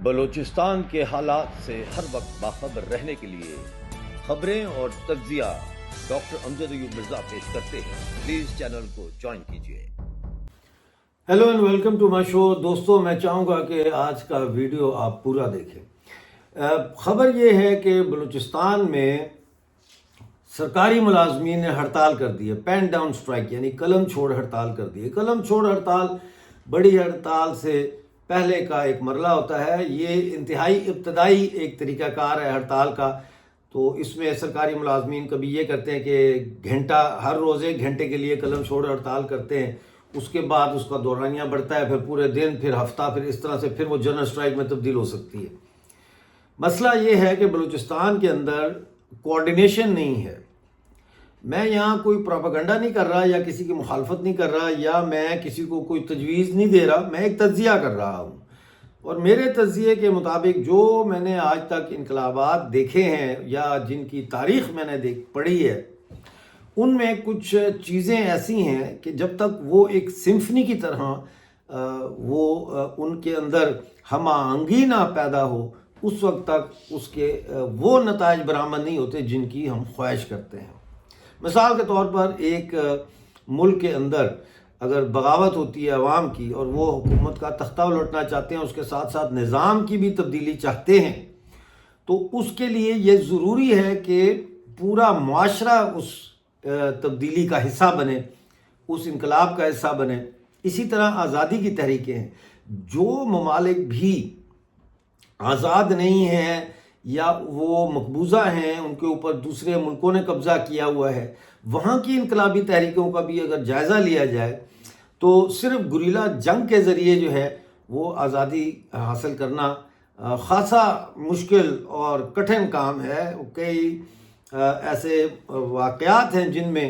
بلوچستان کے حالات سے ہر وقت باخبر رہنے کے لیے خبریں اور تجزیہ ڈاکٹر امجد ایوب مرزا پیش کرتے ہیں۔ پلیز چینل کو جوائن کیجیے۔ Hello and welcome to my show. دوستوں، میں چاہوں گا کہ آج کا ویڈیو آپ پورا دیکھیں۔ خبر یہ ہے کہ بلوچستان میں سرکاری ملازمین نے ہڑتال کر دی ہے، پین ڈاؤن سٹرائک، یعنی قلم چھوڑ ہڑتال کر دی ہے۔ قلم چھوڑ ہڑتال بڑی ہڑتال سے پہلے کا ایک مرحلہ ہوتا ہے۔ یہ انتہائی ابتدائی ایک طریقہ کار ہے ہڑتال کا۔ تو اس میں سرکاری ملازمین کبھی یہ کرتے ہیں کہ ہر روز 1 گھنٹے کے لیے قلم چھوڑ ہڑتال کرتے ہیں، اس کے بعد اس کا دورانیہ بڑھتا ہے، پھر پورے دن، پھر ہفتہ، پھر اس طرح سے پھر وہ جنرل سٹرائک میں تبدیل ہو سکتی ہے۔ مسئلہ یہ ہے کہ بلوچستان کے اندر کوارڈینیشن نہیں ہے۔ میں یہاں کوئی پروپیگنڈا نہیں کر رہا یا کسی کی مخالفت نہیں کر رہا یا میں کسی کو کوئی تجویز نہیں دے رہا، میں ایک تجزیہ کر رہا ہوں۔ اور میرے تجزیے کے مطابق جو میں نے آج تک انقلابات دیکھے ہیں یا جن کی تاریخ میں نے پڑھی ہے، ان میں کچھ چیزیں ایسی ہیں کہ جب تک وہ ایک سمفنی کی طرح وہ ان کے اندر ہم آہنگی نہ پیدا ہو، اس وقت تک اس کے وہ نتائج برآمد نہیں ہوتے جن کی ہم خواہش کرتے ہیں۔ مثال کے طور پر ایک ملک کے اندر اگر بغاوت ہوتی ہے عوام کی اور وہ حکومت کا تختہ الٹنا چاہتے ہیں، اس کے ساتھ ساتھ نظام کی بھی تبدیلی چاہتے ہیں، تو اس کے لیے یہ ضروری ہے کہ پورا معاشرہ اس تبدیلی کا حصہ بنے، اس انقلاب کا حصہ بنے۔ اسی طرح آزادی کی تحریکیں ہیں۔ جو ممالک بھی آزاد نہیں ہیں یا وہ مقبوضہ ہیں، ان کے اوپر دوسرے ملکوں نے قبضہ کیا ہوا ہے، وہاں کی انقلابی تحریکوں کا بھی اگر جائزہ لیا جائے تو صرف گریلا جنگ کے ذریعے جو ہے وہ آزادی حاصل کرنا خاصا مشکل اور کٹھن کام ہے۔ کئی ایسے واقعات ہیں جن میں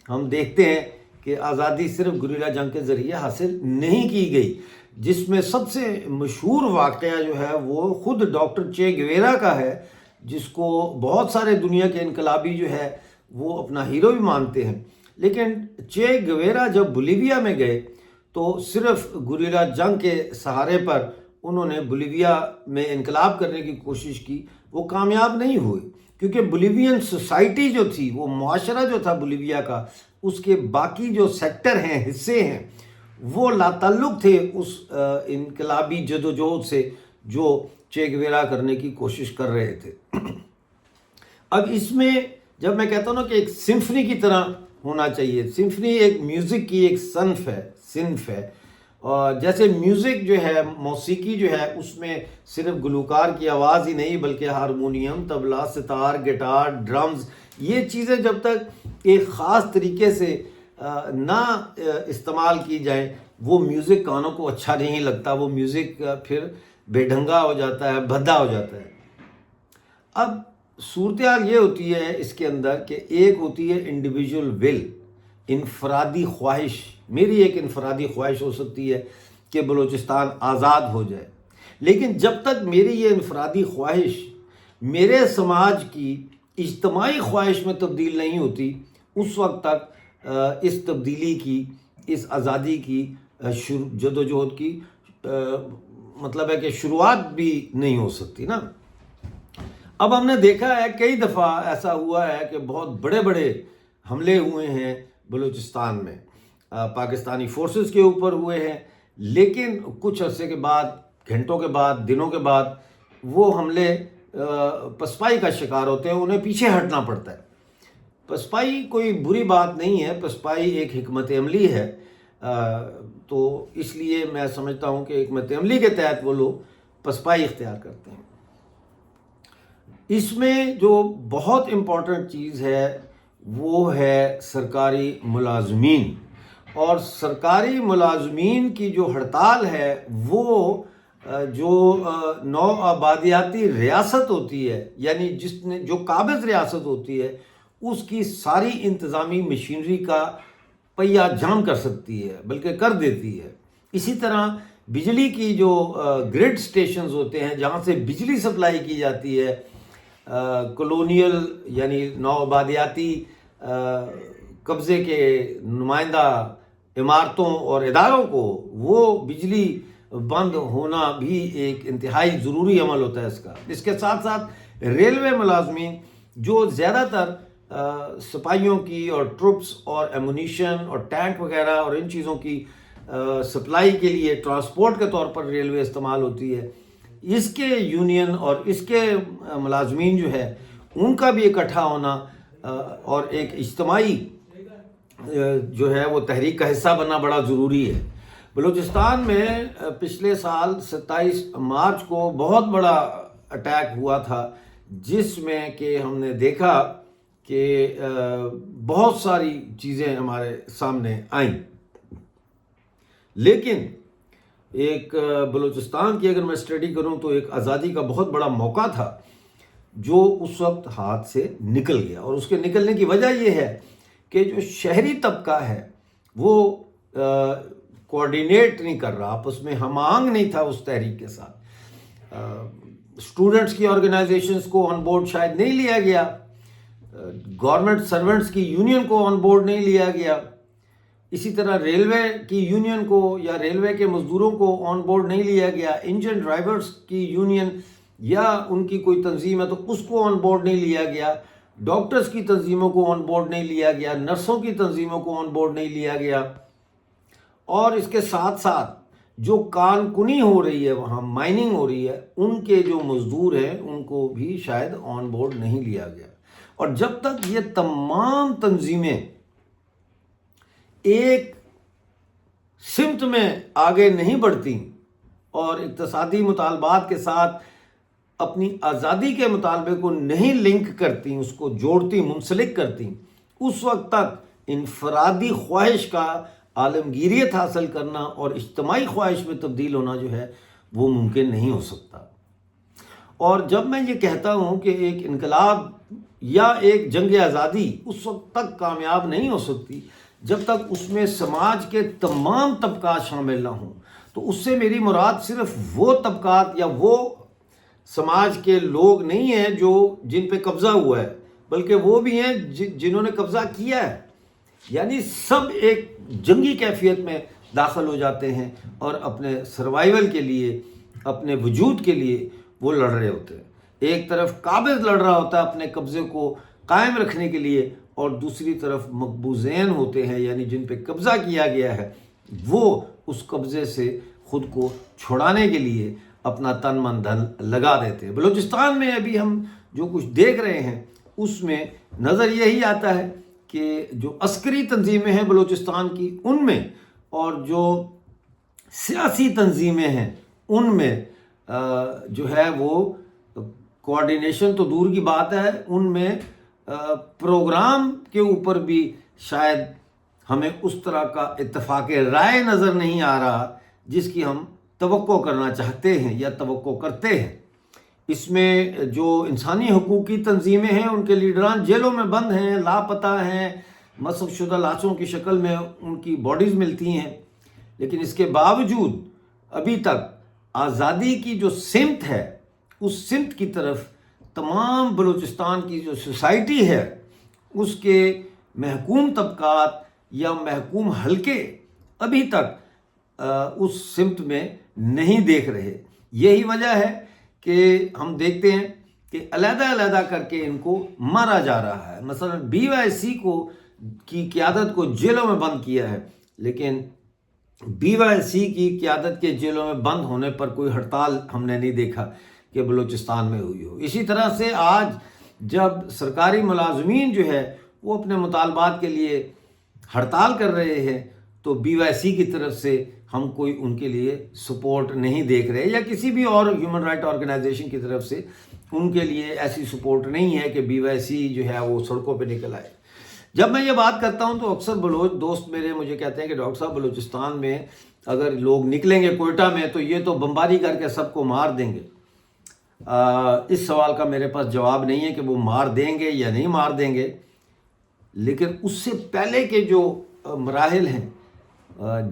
ہم دیکھتے ہیں کہ آزادی صرف گریلا جنگ کے ذریعے حاصل نہیں کی گئی، جس میں سب سے مشہور واقعہ جو ہے وہ خود ڈاکٹر چے گویرا کا ہے، جس کو بہت سارے دنیا کے انقلابی جو ہے وہ اپنا ہیرو بھی مانتے ہیں۔ لیکن چے گویرا جب بولیویا میں گئے تو صرف گریلا جنگ کے سہارے پر انہوں نے بولیویا میں انقلاب کرنے کی کوشش کی، وہ کامیاب نہیں ہوئے، کیونکہ بولیوین سوسائٹی جو تھی، وہ معاشرہ جو تھا بولیویا کا، اس کے باقی جو سیکٹر ہیں، حصے ہیں، وہ لا تعلق تھے اس انقلابی جدوجہد سے جو چے گویرا کرنے کی کوشش کر رہے تھے۔ اب اس میں جب میں کہتا ہوں نا کہ ایک سمفنی کی طرح ہونا چاہیے، سمفنی ایک میوزک کی ایک صنف ہے، اور جیسے میوزک جو ہے، موسیقی جو ہے، اس میں صرف گلوکار کی آواز ہی نہیں بلکہ ہارمونیم، طبلہ، ستار، گٹار، ڈرمز، یہ چیزیں جب تک ایک خاص طریقے سے نہ استعمال کی جائیں، وہ میوزک کانوں کو اچھا نہیں لگتا، وہ میوزک پھر بے ڈھنگا ہو جاتا ہے، بھدا ہو جاتا ہے۔ اب صورتحال یہ ہوتی ہے اس کے اندر کہ ایک ہوتی ہے انڈیویجول ول، انفرادی خواہش۔ میری ایک انفرادی خواہش ہو سکتی ہے کہ بلوچستان آزاد ہو جائے، لیکن جب تک میری یہ انفرادی خواہش میرے سماج کی اجتماعی خواہش میں تبدیل نہیں ہوتی، اس وقت تک اس تبدیلی کی، اس آزادی کی جدوجہد کی مطلب ہے کہ شروعات بھی نہیں ہو سکتی نا۔ اب ہم نے دیکھا ہے کئی دفعہ ایسا ہوا ہے کہ بہت بڑے بڑے حملے ہوئے ہیں بلوچستان میں، پاکستانی فورسز کے اوپر ہوئے ہیں، لیکن کچھ عرصے کے بعد، گھنٹوں کے بعد، دنوں کے بعد وہ حملے پسپائی کا شکار ہوتے ہیں، انہیں پیچھے ہٹنا پڑتا ہے۔ پسپائی کوئی بری بات نہیں ہے، پسپائی ایک حکمت عملی ہے، تو اس لیے میں سمجھتا ہوں کہ حکمت عملی کے تحت وہ لوگ پسپائی اختیار کرتے ہیں۔ اس میں جو بہت امپورٹنٹ چیز ہے وہ ہے سرکاری ملازمین، اور سرکاری ملازمین کی جو ہڑتال ہے وہ جو نوآبادیاتی ریاست ہوتی ہے، یعنی جو قابض ریاست ہوتی ہے، اس کی ساری انتظامی مشینری کا پہیہ جام کر سکتی ہے، بلکہ کر دیتی ہے۔ اسی طرح بجلی کی جو گریڈ سٹیشنز ہوتے ہیں جہاں سے بجلی سپلائی کی جاتی ہے، کولونیل یعنی نوآبادیاتی قبضے کے نمائندہ عمارتوں اور اداروں کو وہ بجلی بند ہونا بھی ایک انتہائی ضروری عمل ہوتا ہے اس کا۔ اس کے ساتھ ساتھ ریلوے ملازمین جو زیادہ تر سپاہیوں کی اور ٹروپس اور ایمونیشن اور ٹینک وغیرہ اور ان چیزوں کی سپلائی کے لیے ٹرانسپورٹ کے طور پر ریلوے استعمال ہوتی ہے، اس کے یونین اور اس کے ملازمین جو ہے ان کا بھی اکٹھا ہونا اور ایک اجتماعی جو ہے وہ تحریک کا حصہ بننا بڑا ضروری ہے۔ بلوچستان میں پچھلے سال 27 مارچ کو بہت بڑا اٹیک ہوا تھا، جس میں کہ ہم نے دیکھا کہ بہت ساری چیزیں ہمارے سامنے آئیں، لیکن ایک بلوچستان کی اگر میں اسٹڈی کروں تو ایک آزادی کا بہت بڑا موقع تھا جو اس وقت ہاتھ سے نکل گیا، اور اس کے نکلنے کی وجہ یہ ہے کہ جو شہری طبقہ ہے وہ کوآرڈینیٹ نہیں کر رہا، آپس میں ہم آہنگ نہیں تھا اس تحریک کے ساتھ۔ اسٹوڈنٹس کی آرگنائزیشنز کو آن بورڈ شاید نہیں لیا گیا، گورنمنٹ سرونٹس کی یونین کو آن بورڈ نہیں لیا گیا، اسی طرح ریلوے کی یونین کو یا ریلوے کے مزدوروں کو آن بورڈ نہیں لیا گیا، انجن ڈرائیورز کی یونین یا ان کی کوئی تنظیم ہے تو اس کو آن بورڈ نہیں لیا گیا، ڈاکٹرز کی تنظیموں کو آن بورڈ نہیں لیا گیا، نرسوں کی تنظیموں کو آن بورڈ نہیں لیا گیا، اور اس کے ساتھ ساتھ جو کان کنی ہو رہی ہے، وہاں مائننگ ہو رہی ہے، ان کے جو مزدور ہیں ان کو بھی شاید آن بورڈ نہیں لیا گیا۔ اور جب تک یہ تمام تنظیمیں ایک سمت میں آگے نہیں بڑھتی اور اقتصادی مطالبات کے ساتھ اپنی آزادی کے مطالبے کو نہیں لنک کرتی، اس کو جوڑتی، منسلک کرتی، اس وقت تک انفرادی خواہش کا عالمگیریت حاصل کرنا اور اجتماعی خواہش میں تبدیل ہونا جو ہے وہ ممکن نہیں ہو سکتا۔ اور جب میں یہ کہتا ہوں کہ ایک انقلاب یا ایک جنگ آزادی اس وقت تک کامیاب نہیں ہو سکتی جب تک اس میں سماج کے تمام طبقات شامل نہ ہوں، تو اس سے میری مراد صرف وہ طبقات یا وہ سماج کے لوگ نہیں ہیں جو جن پہ قبضہ ہوا ہے، بلکہ وہ بھی ہیں جنہوں نے قبضہ کیا ہے، یعنی سب ایک جنگی کیفیت میں داخل ہو جاتے ہیں اور اپنے سروائیول کے لیے، اپنے وجود کے لیے وہ لڑ رہے ہوتے ہیں۔ ایک طرف قابض لڑ رہا ہوتا ہے اپنے قبضے کو قائم رکھنے کے لیے، اور دوسری طرف مقبوضین ہوتے ہیں، یعنی جن پہ قبضہ کیا گیا ہے، وہ اس قبضے سے خود کو چھڑانے کے لیے اپنا تن من دھن لگا دیتے ہیں۔ بلوچستان میں ابھی ہم جو کچھ دیکھ رہے ہیں اس میں نظر یہی آتا ہے کہ جو عسکری تنظیمیں ہیں بلوچستان کی، ان میں اور جو سیاسی تنظیمیں ہیں ان میں جو ہے وہ کوآرڈینیشن تو دور کی بات ہے، ان میں پروگرام کے اوپر بھی شاید ہمیں اس طرح کا اتفاق رائے نظر نہیں آ رہا جس کی ہم توقع کرنا چاہتے ہیں یا توقع کرتے ہیں۔ اس میں جو انسانی حقوق کی تنظیمیں ہیں ان کے لیڈران جیلوں میں بند ہیں، لاپتہ ہیں، مسخ شدہ لاشوں کی شکل میں ان کی باڈیز ملتی ہیں، لیکن اس کے باوجود ابھی تک آزادی کی جو سمت ہے اس سمت کی طرف تمام بلوچستان کی جو سوسائٹی ہے، اس کے محکوم طبقات یا محکوم حلقے ابھی تک اس سمت میں نہیں دیکھ رہے۔ یہی وجہ ہے کہ ہم دیکھتے ہیں کہ علیحدہ علیحدہ کر کے ان کو مارا جا رہا ہے۔ مثلا BYC کی قیادت کو جیلوں میں بند کیا ہے، لیکن BYC کی قیادت کے جیلوں میں بند ہونے پر کوئی ہڑتال ہم نے نہیں دیکھا کہ بلوچستان میں ہوئی ہو۔ اسی طرح سے آج جب سرکاری ملازمین جو ہے وہ اپنے مطالبات کے لیے ہڑتال کر رہے ہیں تو BYC کی طرف سے ہم کوئی ان کے لیے سپورٹ نہیں دیکھ رہے، یا کسی بھی اور ہیومن رائٹ آرگنائزیشن کی طرف سے ان کے لیے ایسی سپورٹ نہیں ہے کہ BYC جو ہے وہ سڑکوں پہ نکل آئے۔ جب میں یہ بات کرتا ہوں تو اکثر بلوچ دوست میرے مجھے کہتے ہیں کہ ڈاکٹر صاحب بلوچستان میں اگر لوگ نکلیں گے کوئٹہ میں تو یہ تو بمباری کر کے سب کو مار دیں گے۔ اس سوال کا میرے پاس جواب نہیں ہے کہ وہ مار دیں گے یا نہیں مار دیں گے، لیکن اس سے پہلے کے جو مراحل ہیں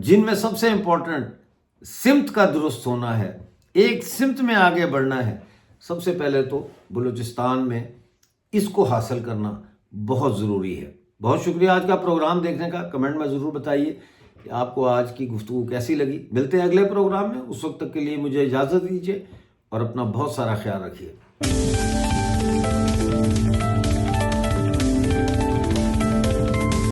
جن میں سب سے امپورٹنٹ سمت کا درست ہونا ہے، ایک سمت میں آگے بڑھنا ہے، سب سے پہلے تو بلوچستان میں اس کو حاصل کرنا بہت ضروری ہے۔ بہت شکریہ آج کا پروگرام دیکھنے کا، کمنٹ میں ضرور بتائیے کہ آپ کو آج کی گفتگو کیسی لگی. ملتے ہیں اگلے پروگرام میں. اس وقت تک کے لیے مجھے اجازت دیجیے اور اپنا بہت سارا خیال رکھیے.